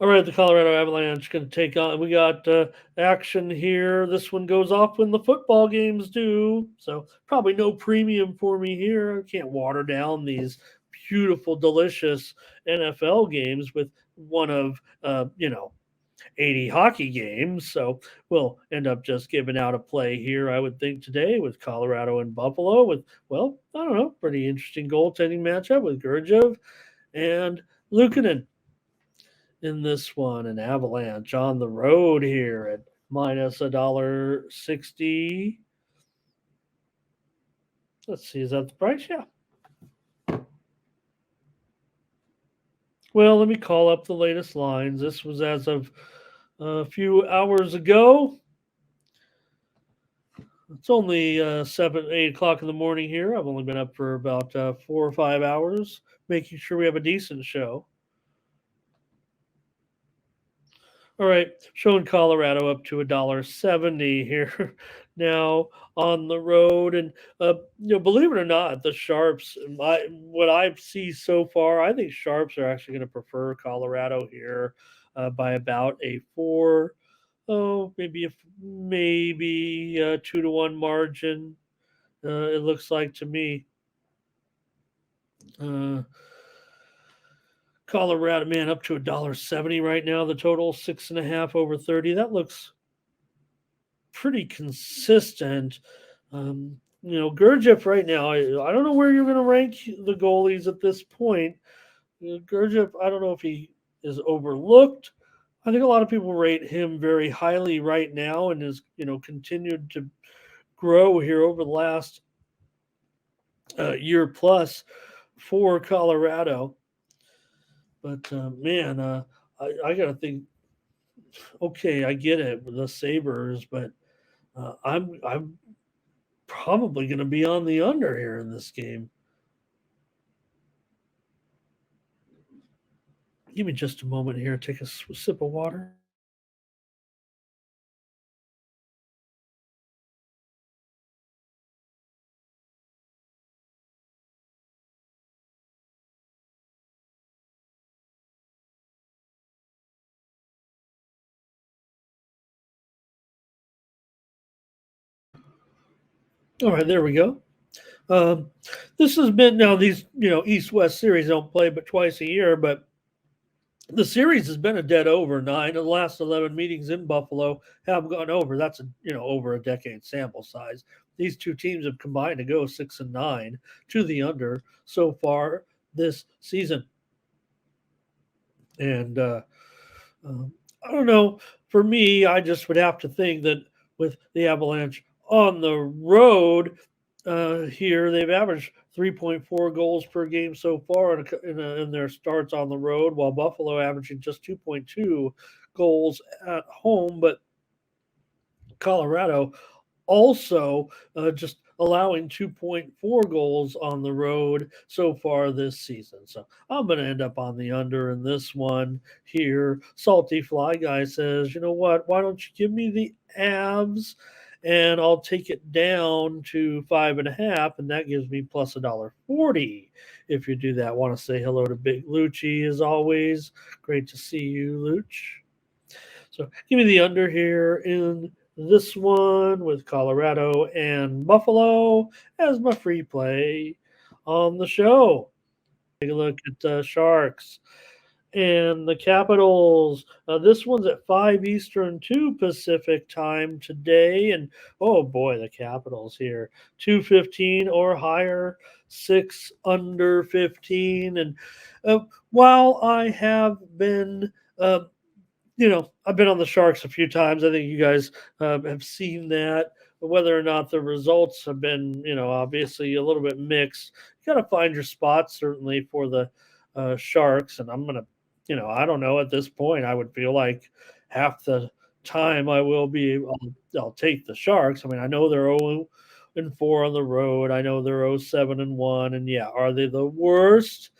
All right, the Colorado Avalanche going to take on. We got action here. This one goes off when the football games do. So probably no premium for me here. I can't water down these beautiful, delicious NFL games with one of 80 hockey games. So we'll end up just giving out a play here, I would think, today with Colorado and Buffalo with, well, I don't know, pretty interesting goaltending matchup with Gurdjieff and Luukkonen in this one. An Avalanche on the road here at minus $1.60. Let's see, is that the price? Yeah. Well, let me call up the latest lines. This was as of a few hours ago. It's only 8 o'clock in the morning here. I've only been up for about 4 or 5 hours, making sure we have a decent show. All right, showing Colorado up to $1.70 here now on the road, and believe it or not, the Sharps. What I see so far, I think Sharps are actually going to prefer Colorado here by about a four. Oh, maybe a 2-1 margin. It looks like to me. Uh, Colorado, man, up to $1.70 right now. The total 6.5 over 30. That looks pretty consistent. Gurdjieff right now. I don't know where you're going to rank the goalies at this point. Gurdjieff, I don't know if he is overlooked. I think a lot of people rate him very highly right now, and has continued to grow here over the last year plus for Colorado. But man, I got to think. Okay, I get it, the Sabres, but I'm probably going to be on the under here in this game. Give me just a moment here. Take a sip of water. All right, there we go. Um, this has been now these East West series don't play but twice a year, but the series has been a dead over. 9 of the last 11 meetings in Buffalo have gone over. That's over a decade sample size. These two teams have combined to go 6-9 to the under so far this season, and um, I don't know. For me, I just would have to think that with the Avalanche on the road here, they've averaged 3.4 goals per game so far in their starts on the road, while Buffalo averaging just 2.2 goals at home. But Colorado also just allowing 2.4 goals on the road so far this season. So I'm going to end up on the under in this one here. Salty Fly Guy says, you know what? Why don't you give me the Avs? And I'll take it down to 5.5, and that gives me plus $1.40. If you do that, want to say hello to Big Lucci as always. Great to see you, Luch. So give me the under here in this one with Colorado and Buffalo as my free play on the show. Take a look at Sharks and the Capitals. This one's at 5 Eastern, 2 Pacific time today. And oh boy, the Capitals here 215 or higher, 6 under 15. And while I have been I've been on the Sharks a few times. I think you guys have seen that. Whether or not the results have been, obviously a little bit mixed. You got to find your spot certainly for the Sharks, and I'm gonna, I don't know at this point. I would feel like half the time I'll take the Sharks. I mean, I know they're 0-4 on the road. I know they're 0-7-1, and yeah, are they the worst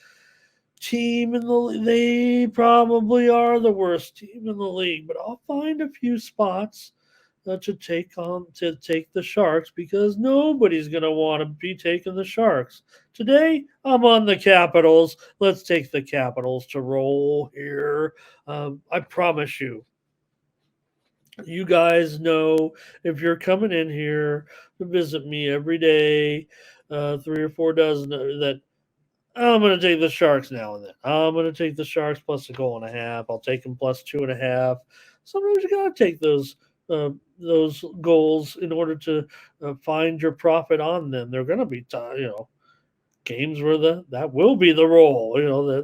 team in the they probably are the worst team in the league, but I'll find a few spots to take the Sharks because nobody's going to want to be taking the Sharks. Today, I'm on the Capitals. Let's take the Capitals to roll here. I promise you, you guys know if you're coming in here to visit me every day, three or four dozen that I'm going to take the Sharks now and then. I'm going to take the Sharks plus a goal and a half. I'll take them plus 2.5. Sometimes you got to take those goals in order to find your profit on them. They're going to be games where that will be the role.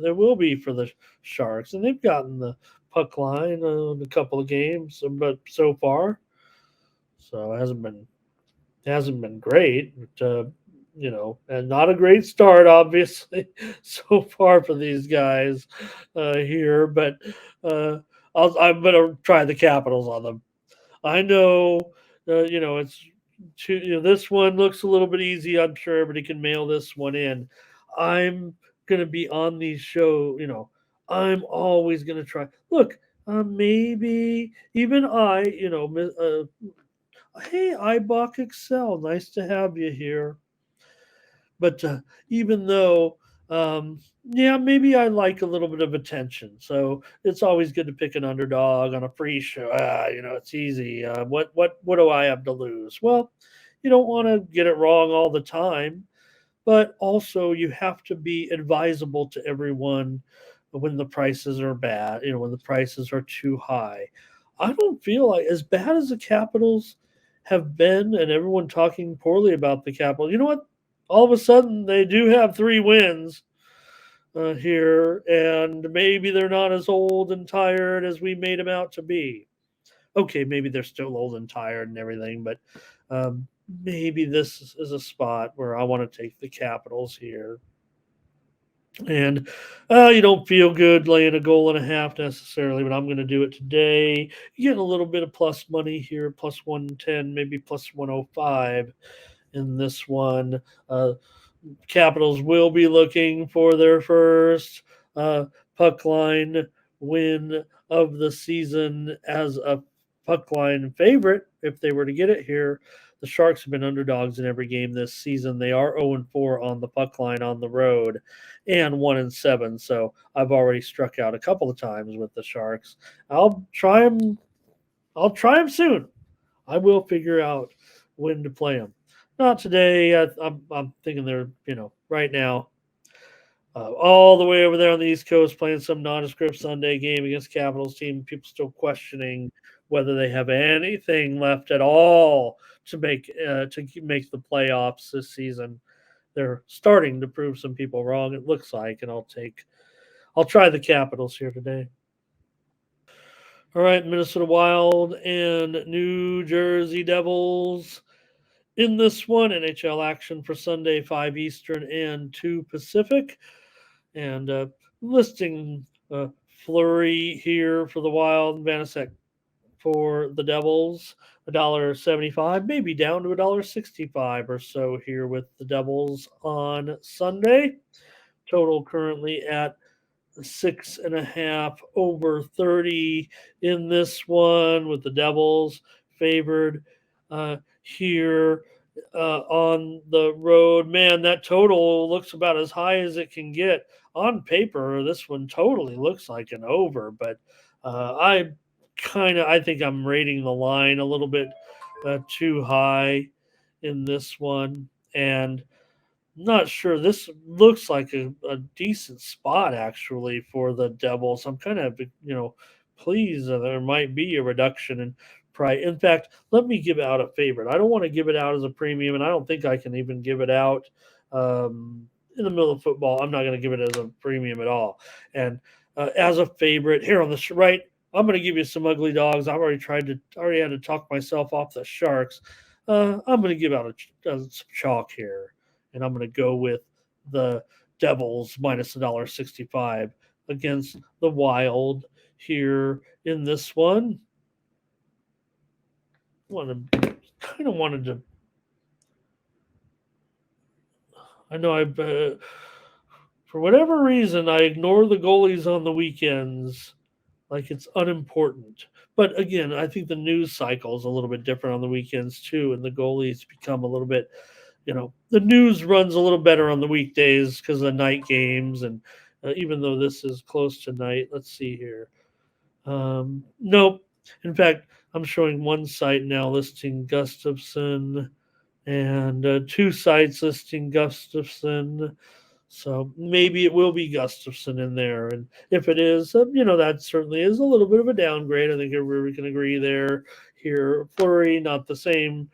There will be for the Sharks, and they've gotten the puck line in a couple of games, but so far, so it hasn't been great. But, and not a great start, obviously, so far for these guys here. But uh, I'm going to try the Capitals on them. I know, it's this one looks a little bit easy. I'm sure everybody can mail this one in. I'm going to be on these show. I'm always going to try. Look, maybe even hey, iBook Excel, nice to have you here. But even though, yeah, maybe I like a little bit of attention. So it's always good to pick an underdog on a free show. It's easy. What do I have to lose? Well, you don't want to get it wrong all the time, but also you have to be advisable to everyone when the prices are bad, when the prices are too high. I don't feel like as bad as the Capitals have been and everyone talking poorly about the Capitals. You know what? All of a sudden they do have 3 wins here, and maybe they're not as old and tired as we made them out to be. Okay, maybe they're still old and tired and everything, but um, maybe this is a spot where I want to take the Capitals here. And you don't feel good laying a goal and a half necessarily, but I'm going to do it today. You get a little bit of plus money here, plus 110, maybe plus 105 in this one. Capitals will be looking for their first puck line win of the season as a puck line favorite if they were to get it here. The Sharks have been underdogs in every game this season. They are 0-4 on the puck line on the road and 1-7. So I've already struck out a couple of times with the Sharks. I'll try them. I'll try them soon. I will figure out when to play them. Not today. I'm thinking they're right now all the way over there on the East Coast playing some nondescript Sunday game against Capitals team. People still questioning whether they have anything left at all to make the playoffs this season. They're starting to prove some people wrong. It looks like, and I'll try the Capitals here today. All right, Minnesota Wild and New Jersey Devils in this one. NHL action for Sunday, 5 Eastern and 2 Pacific. And listing Flurry here for the Wild, Vanasek for the Devils, $1.75, maybe down to $1.65 or so here with the Devils on Sunday. Total currently at 6.5 over 30 in this one with the Devils favored here on the road. Man, that total looks about as high as it can get. On paper, this one totally looks like an over, but I think I'm rating the line a little bit too high in this one. And not sure. This looks like a decent spot actually for the Devils. I'm kind of pleased that there might be a reduction in price. In fact, let me give out a favorite. I don't want to give it out as a premium, and I don't think I can even give it out in the middle of football. I'm not going to give it as a premium at all. And as a favorite here on the right, I'm going to give you some ugly dogs. Already had to talk myself off the Sharks. I'm going to give out some chalk here, and I'm going to go with the Devils minus $1.65 against the Wild here in this one. Kind of wanted to. I know for whatever reason I ignore the goalies on the weekends like it's unimportant. But again, I think the news cycle is a little bit different on the weekends too, and the goalies become a little bit, the news runs a little better on the weekdays because of the night games. And even though this is close to night, let's see here. Nope. In fact, I'm showing one site now listing Gustafson and two sites listing Gustafson. So maybe it will be Gustafson in there. And if it is, that certainly is a little bit of a downgrade. I think everybody can agree there. Here, Flurry, not the same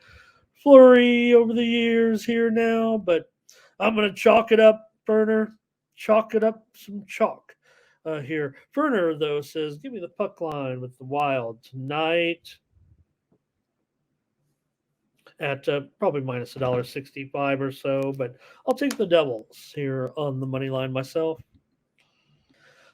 Flurry over the years here now, but I'm going to chalk it up, Ferner. Chalk it up some chalk here. Ferner, though, says, give me the puck line with the Wild tonight at probably minus $1.65 or so, but I'll take the Devils here on the money line myself.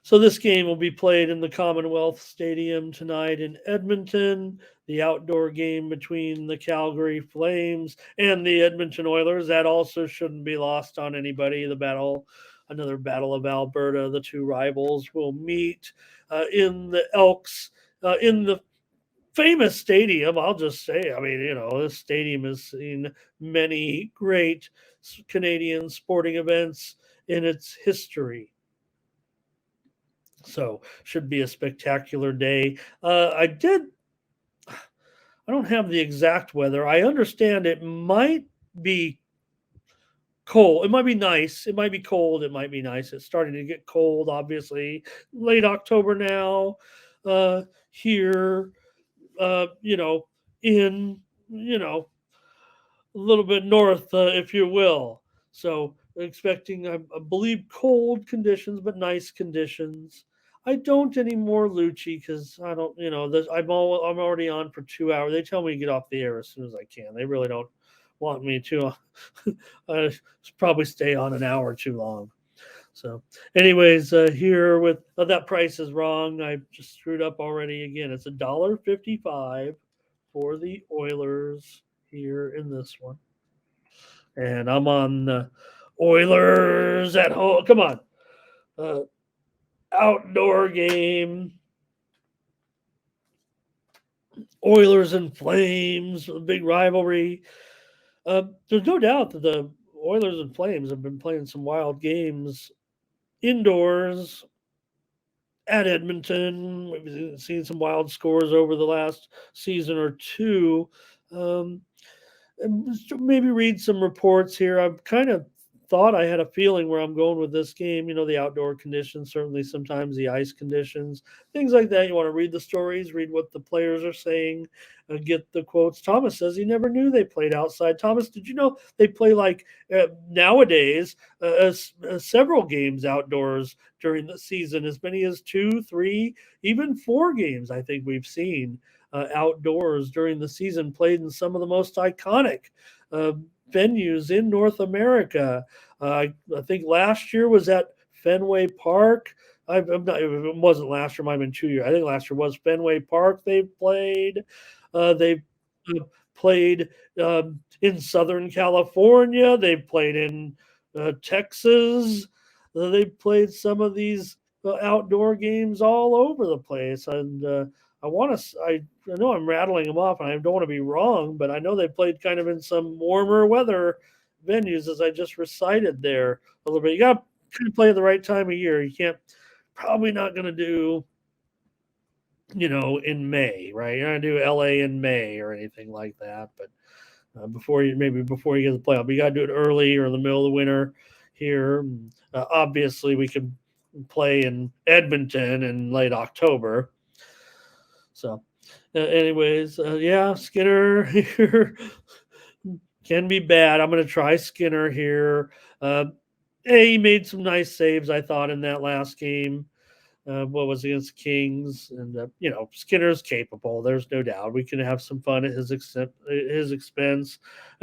So this game will be played in the Commonwealth Stadium tonight in Edmonton, the outdoor game between the Calgary Flames and the Edmonton Oilers. That also shouldn't be lost on anybody. Another battle of Alberta. The two rivals will meet in the Elks, in the famous stadium. I'll just say, this stadium has seen many great Canadian sporting events in its history. So should be a spectacular day. I don't have the exact weather. I understand it might be cold. It might be nice. It might be cold. It might be nice. It's starting to get cold, obviously. Late October now. Here, in, a little bit north, if you will. So expecting, I believe, cold conditions, but nice conditions. I don't anymore, Lucci, because I don't. I'm already on for 2 hours. They tell me to get off the air as soon as I can. They really don't want me to. Probably stay on an hour too long. So, anyways, here with that price is wrong. I just screwed up already. Again, it's $1.55 for the Oilers here in this one. And I'm on the Oilers at home. Come on. Outdoor game. Oilers and Flames, a big rivalry. There's no doubt that the Oilers and Flames have been playing some wild games indoors at Edmonton. We've seen some wild scores over the last season or two. Maybe read some reports here. I've kind of thought I had a feeling where I'm going with this game. The outdoor conditions, certainly sometimes the ice conditions, things like that. You want to read the stories, read what the players are saying, get the quotes. Thomas says he never knew they played outside. Thomas, did you know they play like nowadays several games outdoors during the season, as many as 2, 3, even 4 games I think we've seen outdoors during the season, played in some of the most iconic venues in North America. I think last year was at Fenway Park. It wasn't last year, might have been 2 years. I think last year was Fenway Park they played. They've played in Southern California. They've played in Texas. They've played some of these outdoor games all over the place. And I know I'm rattling them off, and I don't want to be wrong, but I know they played kind of in some warmer weather venues, as I just recited there a little bit. You got to play at the right time of year. You can't, probably not going to do, in May, right? You're not going to do LA in May or anything like that. But before you get to the playoff, you got to do it early or in the middle of the winter here. Obviously, we could play in Edmonton in late October. So, anyways, Skinner here can be bad. I'm going to try Skinner here. He made some nice saves, I thought, in that last game. What was against Kings, and Skinner's capable. There's no doubt. We can have some fun at his expense.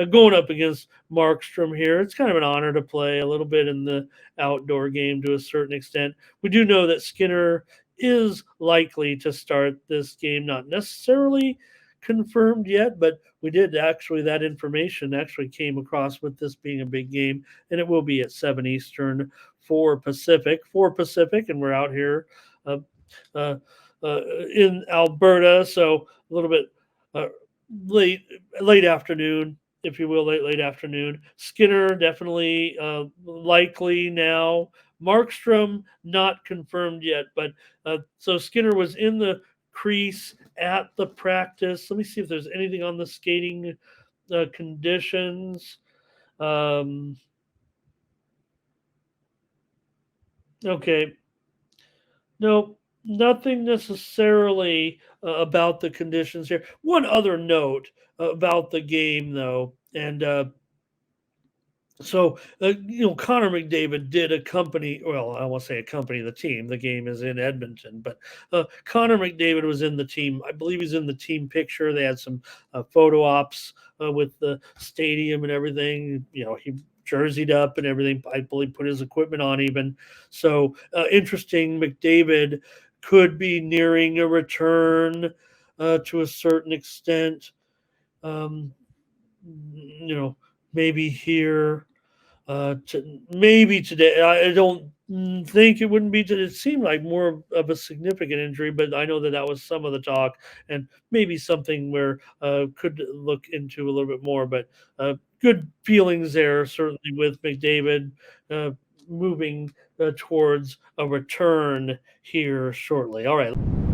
Going up against Markstrom here, it's kind of an honor to play a little bit in the outdoor game to a certain extent. We do know that Skinner is likely to start this game, not necessarily confirmed yet, but we did actually, that information actually came across with this being a big game, and it will be at 7 Eastern, 4 Pacific, and we're out here in Alberta, so a little bit uh, late late afternoon, if you will, late afternoon. Skinner definitely likely now. Markstrom not confirmed yet, but so Skinner was in the crease at the practice. Let me see if there's anything on the skating conditions. Um, okay, no, nothing necessarily about the conditions here. One other note about the game, though, and so, Connor McDavid did accompany, well, I won't say accompany the team. The game is in Edmonton, but Connor McDavid was in the team. I believe he's in the team picture. They had some photo ops with the stadium and everything. He jerseyed up and everything. I believe put his equipment on even. So, interesting. McDavid could be nearing a return to a certain extent. Um, maybe here maybe today. I don't think it wouldn't be today. It seemed like more of a significant injury, but I know that that was some of the talk, and maybe something where could look into a little bit more. But good feelings there, certainly with McDavid uh, moving towards a return here shortly. All right.